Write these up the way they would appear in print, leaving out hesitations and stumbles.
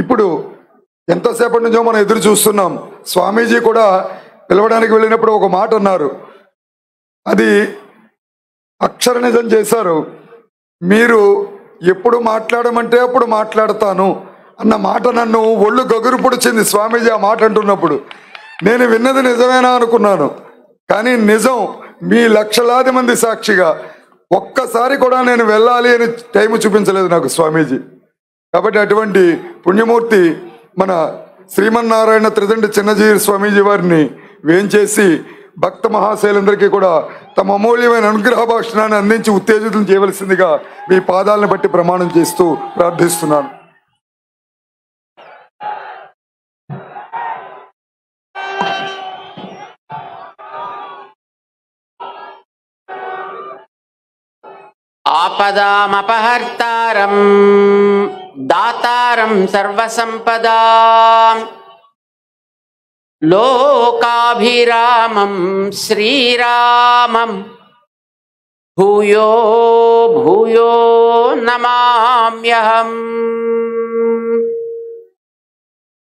ఇప్పుడు ఎంతసేపటి నుంచో మనం ఎదురు చూస్తున్నాం. స్వామీజీ కూడా పిలవడానికి వెళ్ళినప్పుడు ఒక మాట అన్నారు, అది అక్షర నిజం చేశారు. మీరు ఎప్పుడు మాట్లాడమంటే అప్పుడు మాట్లాడతాను అన్న మాట నన్ను ఒళ్ళు గగురు పొడిచింది. స్వామీజీ ఆ మాట అంటున్నప్పుడు నేను విన్నది నిజమేనా అనుకున్నాను. కానీ నిజం, మీ లక్షలాది మంది సాక్షిగా ఒక్కసారి కూడా నేను వెళ్ళాలి అని టైం చూపించలేదు నాకు స్వామీజీ. కాబట్టి అటువంటి పుణ్యమూర్తి మన శ్రీమన్నారాయణ త్రిదండి చిన్నజీవి స్వామీజీ వారిని వేంచేసి భక్త మహాశైలందరికీ కూడా తమ అమూల్యమైన అనుగ్రహ భాషణాన్ని అందించి ఉత్తేజితం చేయవలసిందిగా మీ పాదాలను బట్టి ప్రమాణం చేస్తూ ప్రార్థిస్తున్నాను. ఆపదామపహర్తారం దాతారం సర్వసంపదాం లోకాభిరామం శ్రీరామం భూయో భూయో నమామ్యహం.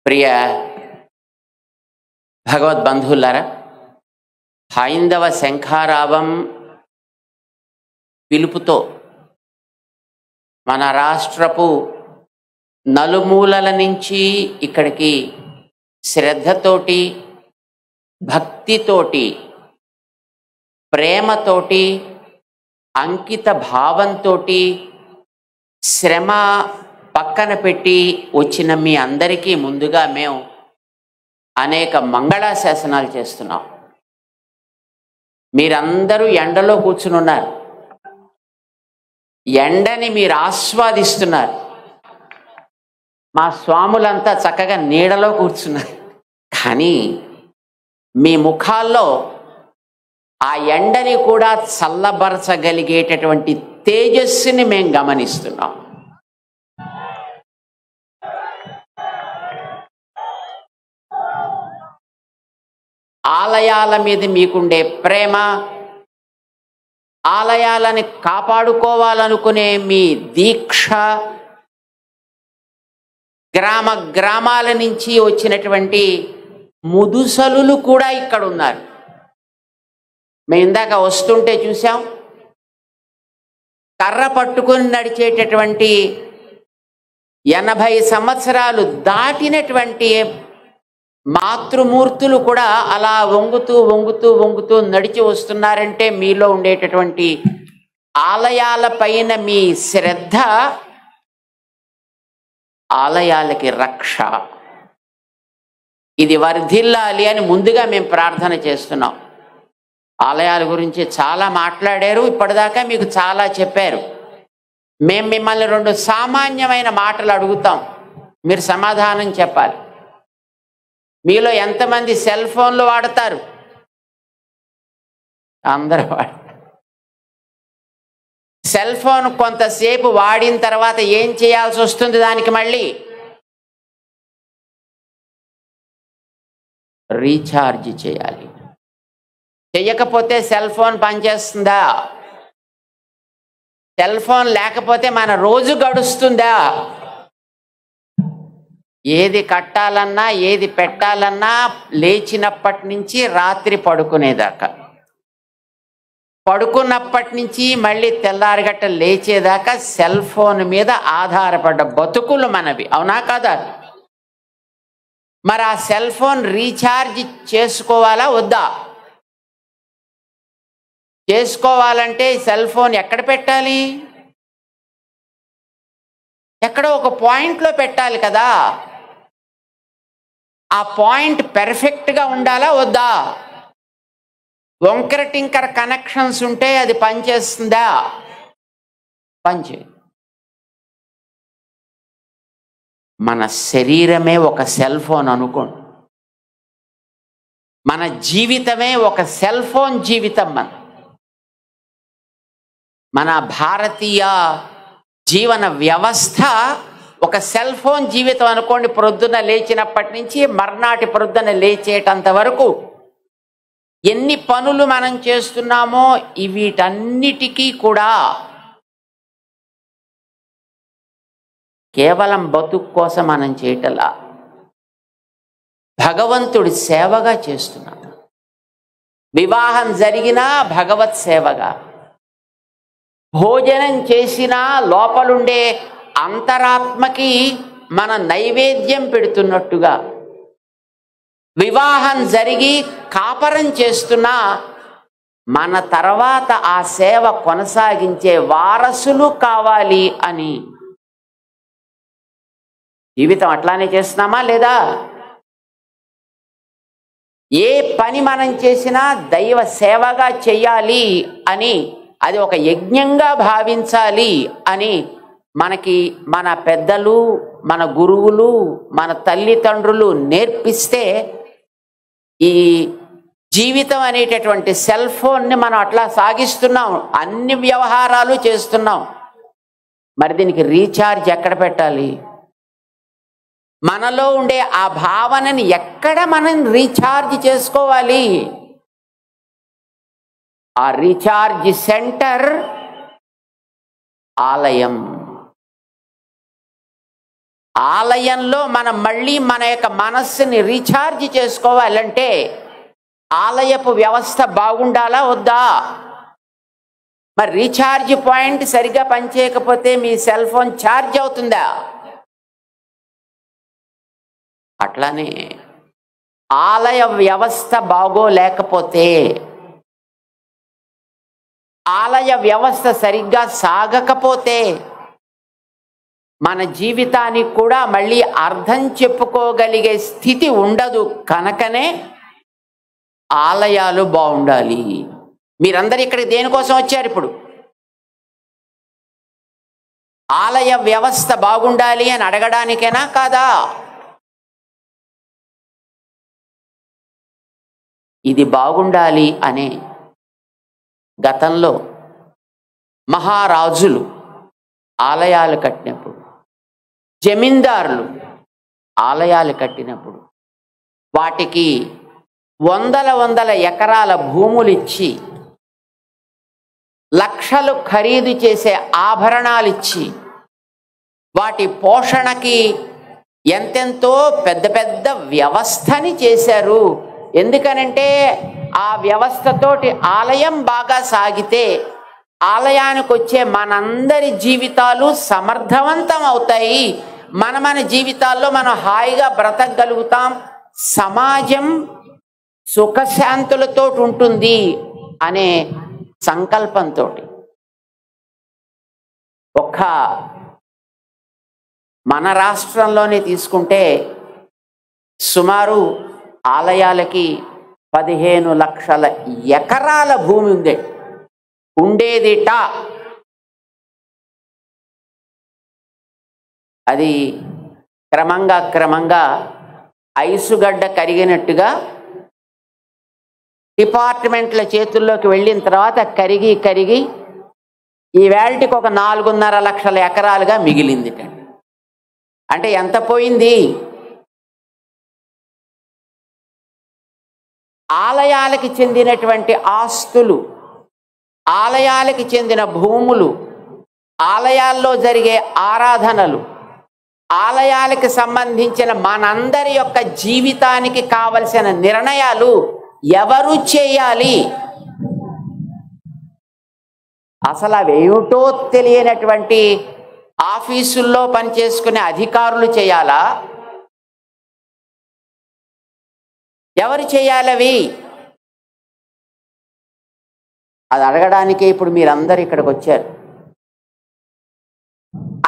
ప్రియ భగవద్బంధువులారా, హైందవ శంఖారావం పిలుపుతో మన రాష్ట్రపు నలుమూలల నుంచి ఇక్కడికి శ్రద్ధతోటి, భక్తితోటి, ప్రేమతోటి, అంకిత భావంతో, శ్రమ పక్కన పెట్టి వచ్చిన మీ అందరికీ ముందుగా మేము అనేక మంగళాశాసనాలు చేస్తున్నాం. మీరందరూ ఎండలో కూర్చుని ఉన్నారు, ఎండని మీరు ఆస్వాదిస్తున్నారు. మా స్వాములంతా చక్కగా నీడలో కూర్చున్నారు. కానీ మీ ముఖాల్లో ఆ ఎండని కూడా చల్లబరచగలిగేటటువంటి తేజస్సుని మేము గమనిస్తున్నాం. ఆలయాల మీద మీకుండే ప్రేమ, ఆలయాలని కాపాడుకోవాలనుకునే మీ దీక్ష, గ్రామ గ్రామాల నుంచి వచ్చినటువంటి ముదుసలులు కూడా ఇక్కడ ఉన్నారు. మేము ఇందాక వస్తుంటే చూసాం, కర్ర పట్టుకొని నడిచేటటువంటి 80 సంవత్సరాలు దాటినటువంటి మాతృమూర్తులు కూడా అలా వంగుతూ వంగుతూ వంగుతూ నడిచి వస్తున్నారంటే మీలో ఉండేటటువంటి ఆలయాల పైన మీ శ్రద్ధ ఆలయాలకి రక్ష. ఇది వర్ధిల్లాలి అని ముందుగా మేము ప్రార్థన చేస్తున్నాం. ఆలయాల గురించి చాలా మాట్లాడారు, ఇప్పటిదాకా మీకు చాలా చెప్పారు. మేము మిమ్మల్ని 2 సామాన్యమైన మాటలు అడుగుతాం, మీరు సమాధానం చెప్పాలి. మీలో ఎంతమంది సెల్ ఫోన్లు వాడతారు? అందరూ వాడతారు. సెల్ ఫోన్ కొంతసేపు వాడిన తర్వాత ఏం చేయాల్సి వస్తుంది? దానికి మళ్ళీ రీఛార్జ్ చేయాలి. చెయ్యకపోతే సెల్ ఫోన్ పనిచేస్తుందా? సెల్ ఫోన్ లేకపోతే మన రోజు గడుస్తుందా? ఏది కట్టాలన్నా, ఏది పెట్టాలన్నా లేచినప్పటి నుంచి రాత్రి పడుకునేదాకా, పడుకున్నప్పటి నుంచి మళ్ళీ తెల్లారిగట్ట లేచేదాకా సెల్ ఫోన్ మీద ఆధారపడ్డ బతుకులు మనవి, అవునా కాదా? మరి ఆ సెల్ ఫోన్ రీఛార్జ్ చేసుకోవాలా వద్దా? చేసుకోవాలంటే సెల్ ఫోన్ ఎక్కడ పెట్టాలి? ఎక్కడో ఒక పాయింట్లో పెట్టాలి కదా. ఆ పాయింట్ పెర్ఫెక్ట్గా ఉండాలా వద్దా? వంకర టింకర కనెక్షన్స్ ఉంటే అది పనిచేస్తుందా? పనిచేయదు. మన శరీరమే ఒక సెల్ ఫోన్ అనుకోండి, మన జీవితమే ఒక సెల్ ఫోన్ జీవితం. మన భారతీయ జీవన వ్యవస్థ ఒక సెల్ ఫోన్ జీవితం అనుకోండి. ప్రొద్దున లేచినప్పటి నుంచి మర్నాటి ప్రొద్దున లేచేటంత వరకు ఎన్ని పనులు మనం చేస్తున్నామో వీటన్నిటికీ కూడా కేవలం బతుకు కోసం మనం చేయటలా, భగవంతుడి సేవగా చేస్తున్నాం. వివాహం జరిగినా భగవత్ సేవగా, భోజనం చేసినా లోపలుండే అంతరాత్మకి మన నైవేద్యం పెడుతున్నట్టుగా, వివాహం జరిగి కాపరం చేస్తున్నా మన తర్వాత ఆ సేవ కొనసాగించే వారసులు కావాలి అని. జీవితం అట్లానే చేస్తున్నామా లేదా? ఏ పని మనం చేసినా దైవ సేవగా చెయ్యాలి అని, అది ఒక యజ్ఞంగా భావించాలి అని మనకి మన పెద్దలు, మన గురువులు, మన తల్లిదండ్రులు నేర్పిస్తే ఈ జీవితం అనేటటువంటి సెల్ ఫోన్ని మనం అట్లా సాగిస్తున్నాం, అన్ని వ్యవహారాలు చేస్తున్నాం. మరి దీనికి రీఛార్జ్ ఎక్కడ పెట్టాలి? మనలో ఉండే ఆ భావనని ఎక్కడ మనం రీఛార్జ్ చేసుకోవాలి? ఆ రీఛార్జ్ సెంటర్ ఆలయం. ఆలయంలో మనం మళ్ళీ మన యొక్క మనస్సుని రీఛార్జ్ చేసుకోవాలంటే ఆలయపు వ్యవస్థ బాగుండాలా వద్దా? మరి రీఛార్జ్ పాయింట్ సరిగ్గా పనిచేయకపోతే మీ సెల్ ఫోన్ ఛార్జ్ అవుతుందా? అట్లానే ఆలయ వ్యవస్థ బాగోలేకపోతే, ఆలయ వ్యవస్థ సరిగ్గా సాగకపోతే మన జీవితానికి కూడా మళ్ళీ అర్థం చెప్పుకోగలిగే స్థితి ఉండదు. కనుకనే ఆలయాలు బాగుండాలి. మీరందరూ ఇక్కడికి దేనికోసం వచ్చారు? ఇప్పుడు ఆలయ వ్యవస్థ బాగుండాలి అని అడగడానికేనా కాదా? ఇది బాగుండాలి అనే గతంలో మహారాజులు ఆలయాలు కట్టినప్పుడు, జమీందారులు ఆలయాలు కట్టినప్పుడు వాటికి వందల ఎకరాల భూములు ఇచ్చి, లక్షలు ఖరీదు చేసే ఆభరణాలు ఇచ్చి, వాటి పోషణకి ఎంతెంతో పెద్ద వ్యవస్థని చేశారు. ఎందుకనంటే ఆ వ్యవస్థతోటి ఆలయం బాగా సాగితే ఆలయానికి వచ్చే మనందరి జీవితాలు సమర్థవంతం అవుతాయి. మన జీవితాల్లో మనం హాయిగా బ్రతకగలుగుతాం. సమాజం సుఖశాంతులతో ఉంటుంది అనే సంకల్పంతో ఒక్క మన రాష్ట్రంలోనే తీసుకుంటే సుమారు ఆలయాలకి 15 లక్షల ఎకరాల భూమి ఉండేదిట. అది క్రమంగా ఐసుగడ్డ కరిగినట్టుగా డిపార్ట్మెంట్ల చేతుల్లోకి వెళ్ళిన తర్వాత కరిగి ఈ వేళటికి ఒక 4.5 లక్షల ఎకరాలుగా మిగిలిందిట. అంటే ఎంత పోయింది? ఆలయాలకి చెందినటువంటి ఆస్తులు, ఆలయాలకి చెందిన భూములు, ఆలయాల్లో జరిగే ఆరాధనలు, ఆలయాలకు సంబంధించిన మనందరి యొక్క జీవితానికి కావలసిన నిర్ణయాలు ఎవరు చేయాలి? అసలు అవేమిటో తెలియనటువంటి ఆఫీసుల్లో పనిచేసుకునే అధికారులు చేయాలా? ఎవరు చేయాలవి? అది అడగడానికే ఇప్పుడు మీరందరూ ఇక్కడికి వచ్చారు.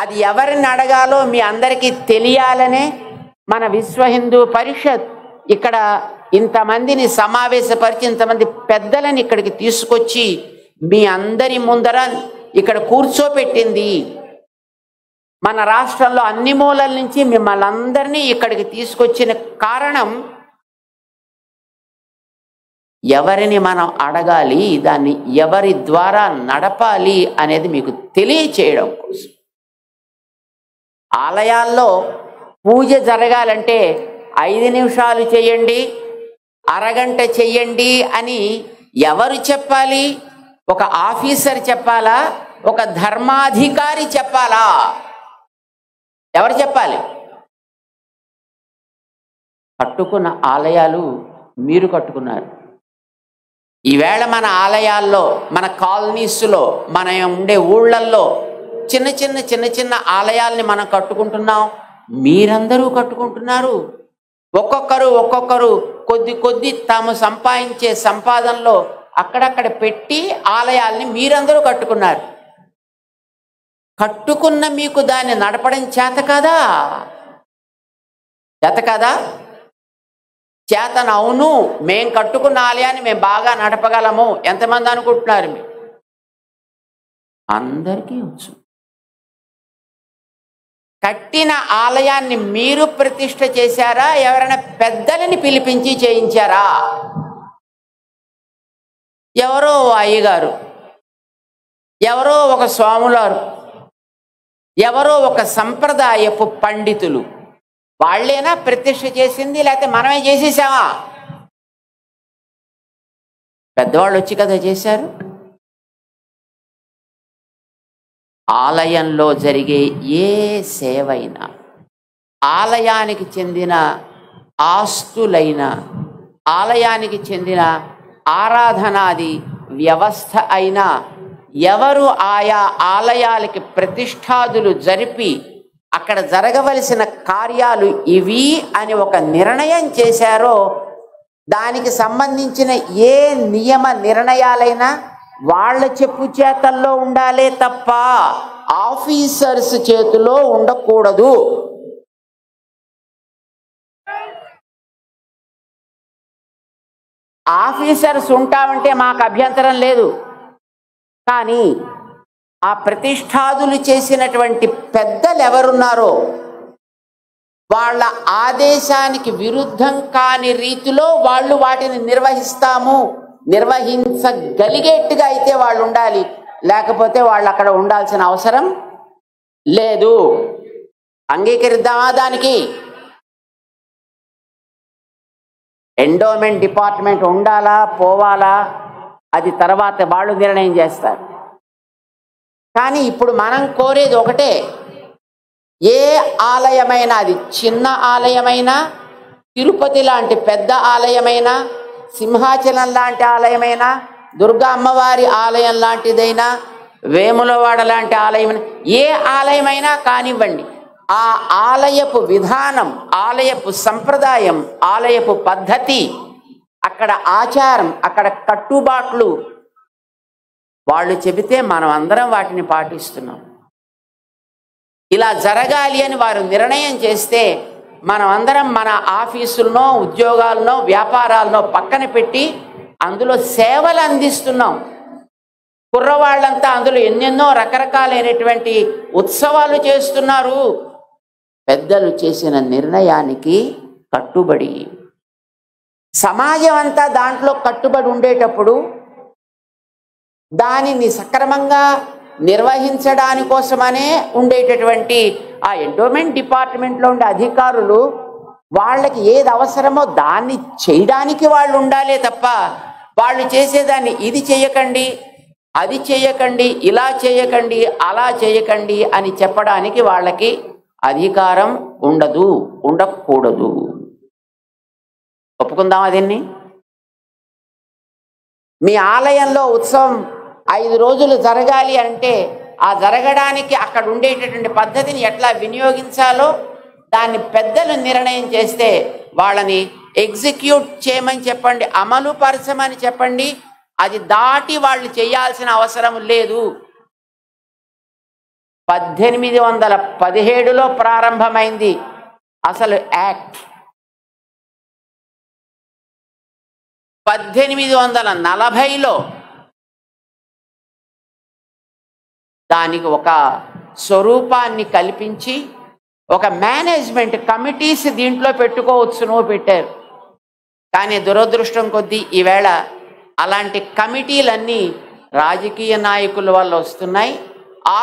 అది ఎవరిని అడగాలో మీ అందరికీ తెలియాలనే మన విశ్వ హిందూ పరిషత్ ఇక్కడ ఇంతమందిని సమావేశపరిచి, ఇంతమంది పెద్దలని ఇక్కడికి తీసుకొచ్చి మీ అందరి ముందర ఇక్కడ కూర్చోపెట్టింది. మన రాష్ట్రంలో అన్ని మూలల నుంచి మిమ్మల్ని అందరినీ ఇక్కడికి తీసుకొచ్చిన కారణం, ఎవరిని మనం అడగాలి, దాన్ని ఎవరి ద్వారా నడపాలి అనేది మీకు తెలియచేయడం కోసం. ఆలయాల్లో పూజ జరగాలంటే 5 నిమిషాలు చేయండి, అరగంట చెయ్యండి అని ఎవరు చెప్పాలి? ఒక ఆఫీసర్ చెప్పాలా? ఒక ధర్మాధికారి చెప్పాలా? ఎవరు చెప్పాలి? కట్టుకున్న ఆలయాలు మీరు కట్టుకున్నారు. ఈవేళ మన ఆలయాల్లో, మన కాలనీస్లో, మన ఉండే ఊళ్ళల్లో చిన్న చిన్న ఆలయాల్ని మనం కట్టుకుంటున్నాం. మీరందరూ కట్టుకుంటున్నారు. ఒక్కొక్కరు కొద్ది తాము సంపాదించే సంపాదనలో అక్కడక్కడ పెట్టి ఆలయాల్ని మీరందరూ కట్టుకున్నారు. కట్టుకున్న మీకు దాన్ని నడపడం చేత కదా? చేతన అవును, మేం కట్టుకున్న ఆలయాన్ని మేము బాగా నడపగలము. ఎంతమంది అనుకుంటున్నారు మీరు? అందరికీ వచ్చు. కట్టిన ఆలయాన్ని మీరు ప్రతిష్ఠ చేశారా? ఎవరైనా పెద్దలని పిలిపించి చేయించారా? ఎవరో అయ్యగారు, ఎవరో ఒక స్వాములారు, ఎవరో ఒక సంప్రదాయపు పండితులు వాళ్ళేనా ప్రతిష్ఠ చేసింది? లేకపోతే మనమే చేసేసామా? పెద్దవాళ్ళు వచ్చి కదా చేశారు. ఆలయంలో జరిగే ఏ సేవైనా, ఆలయానికి చెందిన ఆస్తులైనా, ఆలయానికి చెందిన ఆరాధనాది వ్యవస్థ అయినా, ఎవరు ఆయా ఆలయాలకి ప్రతిష్ఠాదులు జరిపి అక్కడ జరగవలసిన కార్యాలు ఇవి అని ఒక నిర్ణయం చేశారో దానికి సంబంధించిన ఏ నియమ నిర్ణయాలైనా వాళ్ళ చెప్పు చేతల్లో ఉండాలే తప్ప ఆఫీసర్స్ చేతిలో ఉండకూడదు. ఆఫీసర్స్ ఉంటామంటే మాకు అభ్యంతరం లేదు. కానీ ఆ ప్రతిష్ఠాదులు చేసినటువంటి పెద్దలు ఎవరున్నారో వాళ్ళ ఆదేశానికి విరుద్ధం కాని రీతిలో వాళ్ళు వాటిని నిర్వహించగలిగేట్టుగా అయితే వాళ్ళు ఉండాలి. లేకపోతే వాళ్ళు అక్కడ ఉండాల్సిన అవసరం లేదు. అంగీకరిద్దామా దానికి? ఎండోమెంట్ డిపార్ట్మెంట్ ఉండాలా పోవాలా అది తర్వాత వాళ్ళు నిర్ణయం చేస్తారు. కానీ ఇప్పుడు మనం కోరేది ఒకటే, ఏ ఆలయమైనా, అది చిన్న ఆలయమైనా, తిరుపతి లాంటి పెద్ద ఆలయమైనా, సింహాచలం లాంటి ఆలయమైనా, దుర్గా అమ్మవారి ఆలయం లాంటిదైనా, వేములవాడ లాంటి ఆలయమైనా, ఏ ఆలయమైనా కానివ్వండి, ఆ ఆలయపు విధానం, ఆలయపు సంప్రదాయం, ఆలయపు పద్ధతి, అక్కడ ఆచారం, అక్కడ కట్టుబాట్లు వాళ్ళు చెబితే మనం అందరం వాటిని పాటిస్తున్నాం. ఇలా జరగాలి అని వారు నిర్ణయం చేస్తే మనం అందరం మన ఆఫీసులనో, ఉద్యోగాలనో, వ్యాపారాలనో పక్కన పెట్టి అందులో సేవలు అందిస్తున్నాం. కుర్రవాళ్ళంతా అందులో ఎన్నెన్నో రకరకాలైనటువంటి ఉత్సవాలు చేస్తున్నారు. పెద్దలు చేసిన నిర్ణయానికి కట్టుబడి, సమాజం అంతా దాంట్లో కట్టుబడి ఉండేటప్పుడు దానిని సక్రమంగా నిర్వహించడానికోసమనే ఉండేటటువంటి ఆ ఎండోమెంట్ డిపార్ట్మెంట్లో ఉండే అధికారులు వాళ్ళకి ఏది అవసరమో దాన్ని చేయడానికి వాళ్ళు ఉండాలే తప్ప వాళ్ళు చేసేదాన్ని ఇది చేయకండి, అది చేయకండి, ఇలా చేయకండి, అలా చేయకండి అని చెప్పడానికి వాళ్ళకి అధికారం ఉండదు, ఉండకూడదు. ఒప్పుకుందామా దీన్ని? మీ ఆలయంలో ఉత్సవం 5 రోజులు జరగాలి అంటే ఆ జరగడానికి అక్కడ ఉండేటటువంటి పద్ధతిని ఎట్లా వినియోగించాలో దాన్ని పెద్దలు నిర్ణయం చేస్తే వాళ్ళని ఎగ్జిక్యూట్ చేయమని చెప్పండి, అమలు పరచమని చెప్పండి. అది దాటి వాళ్ళు చేయాల్సిన అవసరం లేదు. 1817లో ప్రారంభమైంది అసలు యాక్ట్. 1840లో దానికి ఒక స్వరూపాన్ని కల్పించి ఒక మేనేజ్మెంట్ కమిటీస్ దీంట్లో పెట్టుకోవచ్చును పెట్టారు. కానీ దురదృష్టం కొద్దీ ఈవేళ అలాంటి కమిటీలన్నీ రాజకీయ నాయకుల వల్ల వస్తున్నాయి.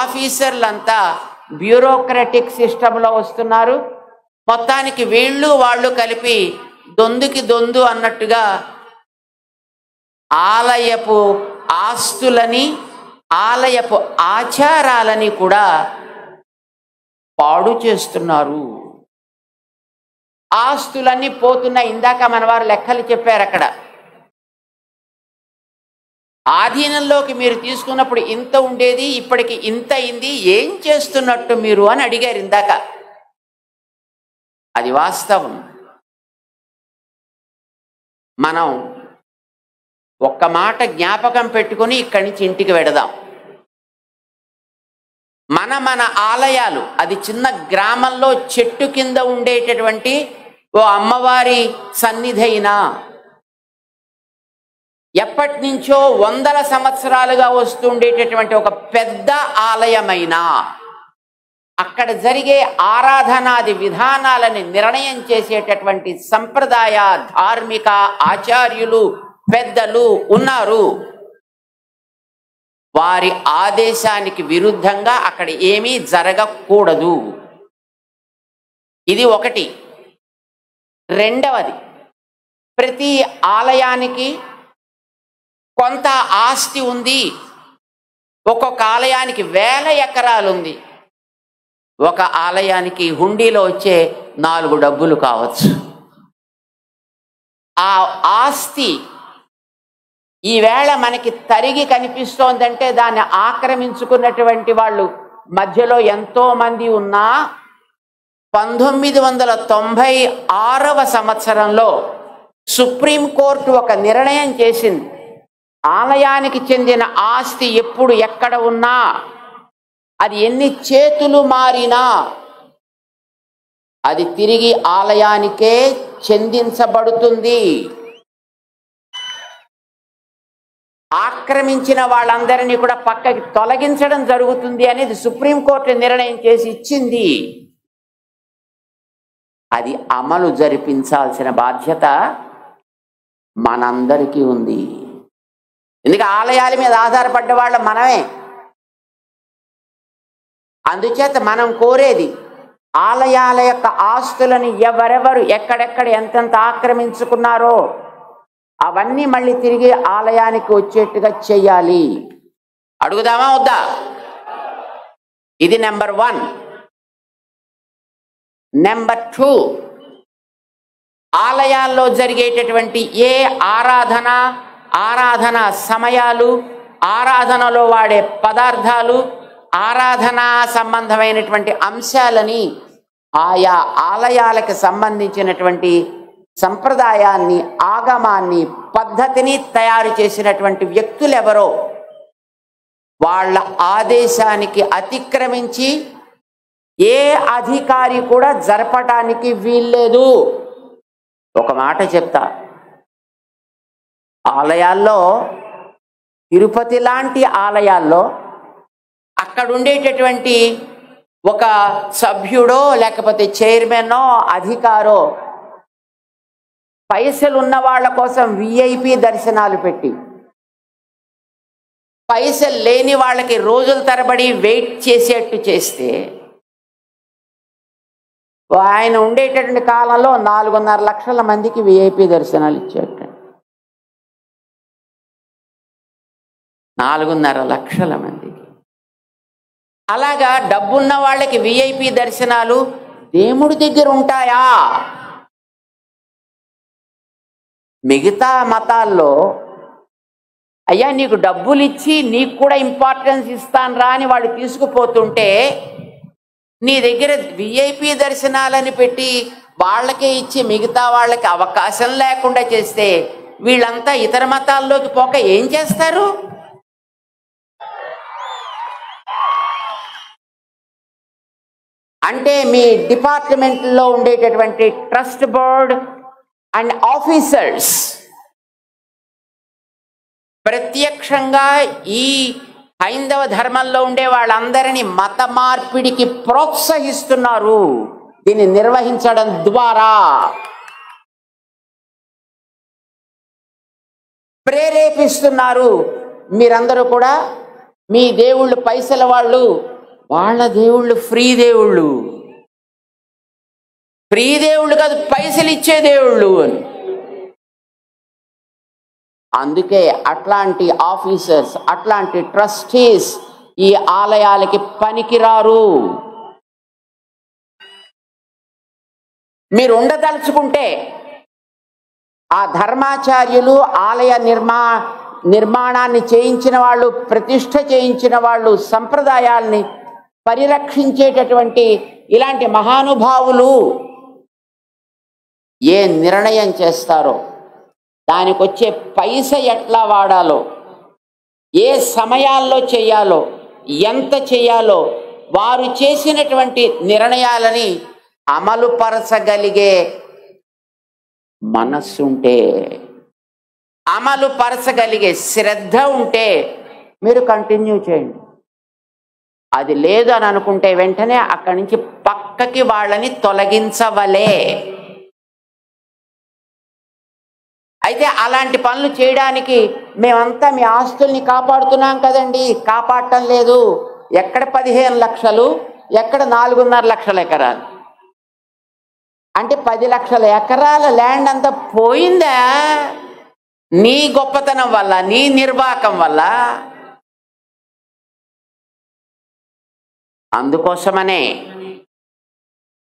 ఆఫీసర్లంతా బ్యూరోక్రటిక్ సిస్టంలో వస్తున్నారు. మొత్తానికి వీళ్ళు వాళ్ళు కలిపి దొందుకి దొందు అన్నట్టుగా ఆలయపు ఆస్తులని, ఆలయపు ఆచారాలని కూడా పాడు చేస్తున్నారు. ఆస్తులన్నీ పోతున్నాయి. ఇందాక మన వారు లెక్కలు చెప్పారు. అక్కడ ఆధీనంలోకి మీరు తీసుకున్నప్పుడు ఇంత ఉండేది, ఇప్పటికి ఇంత అయింది, ఏం చేస్తున్నట్టు మీరు అని అడిగారు ఇందాక. అది వాస్తవం. మనం ఒక్క మాట జ్ఞాపకం పెట్టుకొని ఇక్కడి నుంచి ఇంటికి వెడదాం. మన ఆలయాలు, అది చిన్న గ్రామంలో చెట్టు కింద ఉండేటటువంటి ఓ అమ్మవారి సన్నిధి అయినా, ఎప్పటి నుంచో వందల సంవత్సరాలుగా వస్తుండేటటువంటి ఒక పెద్ద ఆలయమైనా, అక్కడ జరిగే ఆరాధనాది విధానాలని నిర్ణయం చేసేటటువంటి సంప్రదాయ ధార్మిక ఆచార్యులు పెద్దలు ఉన్నారు. వారి ఆదేశానికి విరుద్ధంగా అక్కడ ఏమీ జరగకూడదు. ఇది ఒకటి. రెండవది, ప్రతి ఆలయానికి కొంత ఆస్తి ఉంది. ఒక్కొక్క ఆలయానికి 1000 ఎకరాలు ఉంది. ఒక ఆలయానికి హుండీలో వచ్చే 4 డబ్బులు కావచ్చు. ఆ ఆస్తి ఈవేళ మనకి తరిగి కనిపిస్తోందంటే దాన్ని ఆక్రమించుకున్నటువంటి వాళ్ళు మధ్యలో ఎంతో మంది ఉన్నా, 1996వ సంవత్సరంలో సుప్రీంకోర్టు ఒక నిర్ణయం చేసింది. ఆలయానికి చెందిన ఆస్తి ఎప్పుడు ఎక్కడ ఉన్నా, అది ఎన్ని చేతులు మారినా, అది తిరిగి ఆలయానికే చెందించబడుతుంది. ఆక్రమించిన వాళ్ళందరినీ కూడా పక్కకి తొలగించడం జరుగుతుంది అనేది సుప్రీంకోర్టు నిర్ణయం చేసి ఇచ్చింది. అది అమలు జరిపించాల్సిన బాధ్యత మనందరికీ ఉంది. ఎందుకంటే ఆలయాల మీద ఆధారపడ్డ వాళ్ళ మనమే. అందుచేత మనం కోరేది, ఆలయాల యొక్క ఆస్తులను ఎవరెవరు ఎక్కడెక్కడ ఎంతెంత ఆక్రమించుకున్నారో అవన్నీ మళ్ళీ తిరిగి ఆలయానికి వచ్చేట్టుగా చెయ్యాలి. అడుగుదామా వద్దా? ఇది నెంబర్ 1. నెంబర్ 2, ఆలయాల్లో జరిగేటటువంటి ఏ ఆరాధన సమయాలు, ఆరాధనలో వాడే పదార్థాలు, ఆరాధనా సంబంధమైనటువంటి అంశాలని ఆయా ఆలయాలకు సంబంధించినటువంటి సంప్రదాయాన్ని, ఆగమాన్ని, పద్ధతిని తయారు చేసినటువంటి వ్యక్తులు ఎవరో వాళ్ళ ఆదేశానికి అతిక్రమించి ఏ అధికారి కూడా జరపటానికి వీల్లేదు. ఒక మాట చెప్తా, ఆలయాల్లో, తిరుపతి లాంటి ఆలయాల్లో అక్కడ ఉండేటటువంటి ఒక సభ్యుడో లేకపోతే చైర్మనో అధికారో పైసలు ఉన్న వాళ్ళ కోసం విఐపి దర్శనాలు పెట్టి, పైసలు లేని వాళ్ళకి రోజుల తరబడి వెయిట్ చేసేట్టు చేస్తే, ఆయన ఉండేటటువంటి కాలంలో 4.5 లక్షల మందికి విఐపి దర్శనాలు ఇచ్చేట. 4.5 లక్షల మందికి. అలాగా డబ్బున్న వాళ్ళకి విఐపి దర్శనాలు దేవుడి దగ్గర ఉంటాయా? మిగతా మతాల్లో అయ్యా నీకు డబ్బులు ఇచ్చి నీకు కూడా ఇంపార్టెన్స్ ఇస్తాను రా అని వాళ్ళు తీసుకుపోతుంటే, నీ దగ్గర విఐపి దర్శనాలని పెట్టి వాళ్ళకే ఇచ్చి మిగతా వాళ్ళకి అవకాశం లేకుండా చేస్తే వీళ్ళంతా ఇతర మతాల్లోకి పోక ఏం చేస్తారు? అంటే మీ డిపార్ట్మెంట్లో ఉండేటటువంటి ట్రస్ట్ బోర్డ్ అండ్ ఆఫీసర్స్ ప్రత్యక్షంగా ఈ హైందవ ధర్మంలో ఉండే వాళ్ళందరినీ మత మార్పిడికి ప్రోత్సహిస్తున్నారు. దీన్ని నిర్వహించడం ద్వారా ప్రేరేపిస్తున్నారు. మీరందరూ కూడా మీ దేవుళ్ళు పైసల వాళ్ళు, వాళ్ళ దేవుళ్ళు ఫ్రీ దేవుళ్ళు. ఫ్రీ దేవుళ్ళు కాదు, పైసలు ఇచ్చే దేవుళ్ళు అని. అందుకే అట్లాంటి ఆఫీసర్స్, అట్లాంటి ట్రస్టీస్ ఈ ఆలయాలకి పనికిరారు. మీరు ఉండదలుచుకుంటే ఆ ధర్మాచార్యులు ఆలయ నిర్మాణాన్ని చేయించిన వాళ్ళు, ప్రతిష్ఠ చేయించిన వాళ్ళు, సంప్రదాయాల్ని పరిరక్షించేటటువంటి ఇలాంటి మహానుభావులు ఏ నిర్ణయం చేస్తారో, దానికి వచ్చే పైస ఎట్లా వాడాలో, ఏ సమయాల్లో చేయాలో, ఎంత చేయాలో, వారు చేసినటువంటి నిర్ణయాలని అమలుపరచగలిగే మనస్సుంటే, అమలుపరచగలిగే శ్రద్ధ ఉంటే మీరు కంటిన్యూ చేయండి. అది లేదు అని అనుకుంటే వెంటనే అక్కడి నుంచి పక్కకి వాళ్ళని తొలగించవలే. అయితే అలాంటి పనులు చేయడానికి మేమంతా మీ ఆస్తుల్ని కాపాడుతున్నాం కదండి, కాపాడటం లేదు. ఎక్కడ 15 లక్షలు, ఎక్కడ 4.5 లక్షల ఎకరాలు, అంటే 10 లక్షల ఎకరాల ల్యాండ్ అంతా పోయిందా నీ గొప్పతనం వల్ల, నీ నిర్వాకం వల్ల. అందుకోసమనే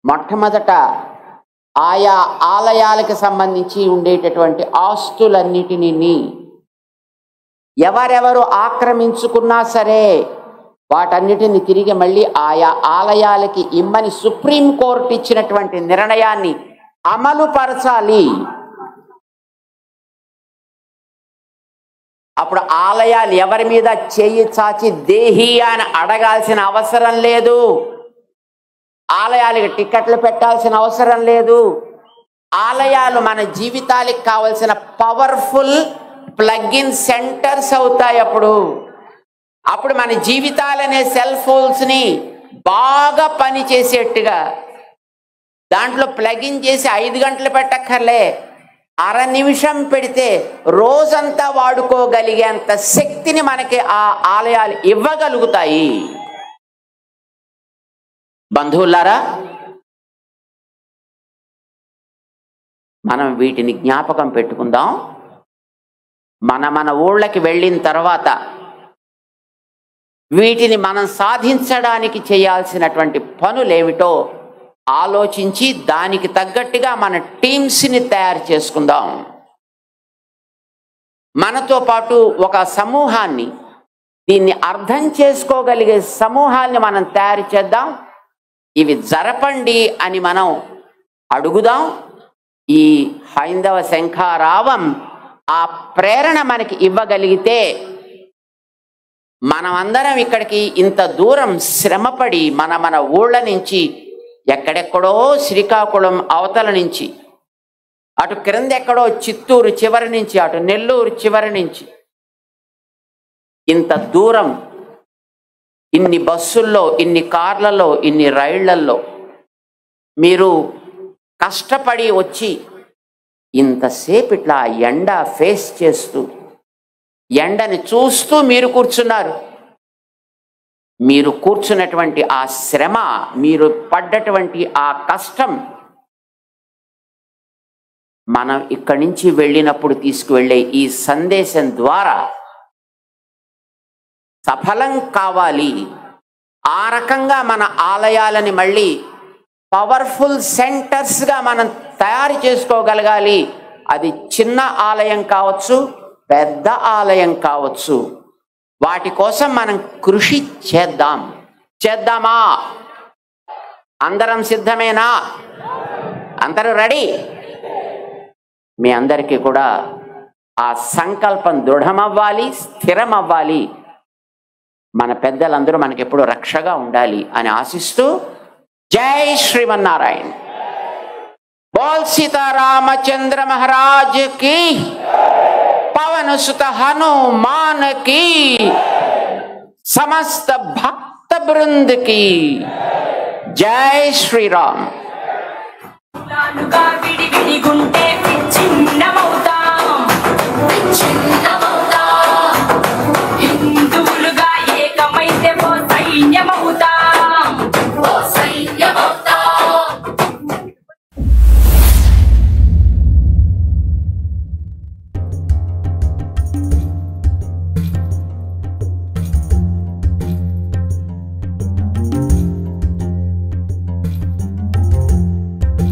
మొట్టమొదట ఆయా ఆలయాలకు సంబంధించి ఉండేటటువంటి ఆస్తులన్నిటినీ ఎవరెవరు ఆక్రమించుకున్నా సరే వాటన్నిటిని తిరిగి మళ్ళీ ఆయా ఆలయాలకి ఇమ్మని సుప్రీంకోర్టు ఇచ్చినటువంటి నిర్ణయాన్ని అమలుపరచాలి. అప్పుడు ఆలయాలు ఎవరి మీద చేయి చాచి దేహి అని అడగాల్సిన అవసరం లేదు, ఆలయాలకు టికెట్లు పెట్టాల్సిన అవసరం లేదు. ఆలయాలు మన జీవితాలకు కావలసిన పవర్ఫుల్ ప్లగ్-ఇన్ సెంటర్స్ అవుతాయి. అప్పుడు మన జీవితాలనే సెల్ ఫోన్స్ని బాగా పనిచేసేట్టుగా దాంట్లో ప్లగ్-ఇన్ చేసి 5 గంటలు పెట్టక్కర్లే, అర నిమిషం పెడితే రోజంతా వాడుకోగలిగేంత శక్తిని మనకి ఆ ఆలయాలు ఇవ్వగలుగుతాయి. బంధువులారా, మనం వీటిని జ్ఞాపకం పెట్టుకుందాం. మన ఊళ్ళకి వెళ్ళిన తర్వాత వీటిని మనం సాధించడానికి చేయాల్సినటువంటి పనులేమిటో ఆలోచించి దానికి తగ్గట్టుగా మన టీమ్స్ని తయారు చేసుకుందాం. మనతో పాటు ఒక సమూహాన్ని, దీన్ని అర్థం చేసుకోగలిగే సమూహాన్ని మనం తయారు చేద్దాం. ఇవి జరపండి అని మనం అడుగుదాం. ఈ హైందవ శంఖారావం ఆ ప్రేరణ మనకి ఇవ్వగలిగితే మనమందరం ఇక్కడికి ఇంత దూరం శ్రమపడి మన ఊళ్ళ నుంచి, ఎక్కడెక్కడో శ్రీకాకుళం అవతల నుంచి, అటు క్రిందెక్కడో చిత్తూరు చివరి నుంచి, అటు నెల్లూరు చివరి నుంచి ఇంత దూరం ఇన్ని బస్సుల్లో, ఇన్ని కార్లలో, ఇన్ని రైళ్లల్లో మీరు కష్టపడి వచ్చి ఇంతసేపు ఇట్లా ఎండ ఫేస్ చేస్తూ, ఎండని చూస్తూ మీరు కూర్చున్నారు. మీరు కూర్చున్నటువంటి ఆ శ్రమ, మీరు పడ్డటువంటి ఆ కష్టం మనం ఇక్కడి నుంచి వెళ్ళినప్పుడు తీసుకువెళ్ళే ఈ సందేశం ద్వారా సఫలం కావాలి. ఆ రకంగా మన ఆలయాలని మళ్ళీ పవర్ఫుల్ సెంటర్స్గా మనం తయారు చేసుకోగలగాలి. అది చిన్న ఆలయం కావచ్చు, పెద్ద ఆలయం కావచ్చు. వాటి కోసం మనం కృషి చేద్దామా? అందరం సిద్ధమేనా? అందరూ రెడీ? మీ అందరికీ కూడా ఆ సంకల్పం దృఢమవ్వాలి, స్థిరమవ్వాలి. మన పెద్దలందరూ మనకి ఎప్పుడు రక్షగా ఉండాలి అని ఆశిస్తూ, జై శ్రీమన్నారాయణ. बोल सीतारामचंद्र महाराज की, पवन सुत हनुमान की, समस्त भक्त वृंद की जय श्री राम. విడివిడి గుంటే చిన్నమవుతాం.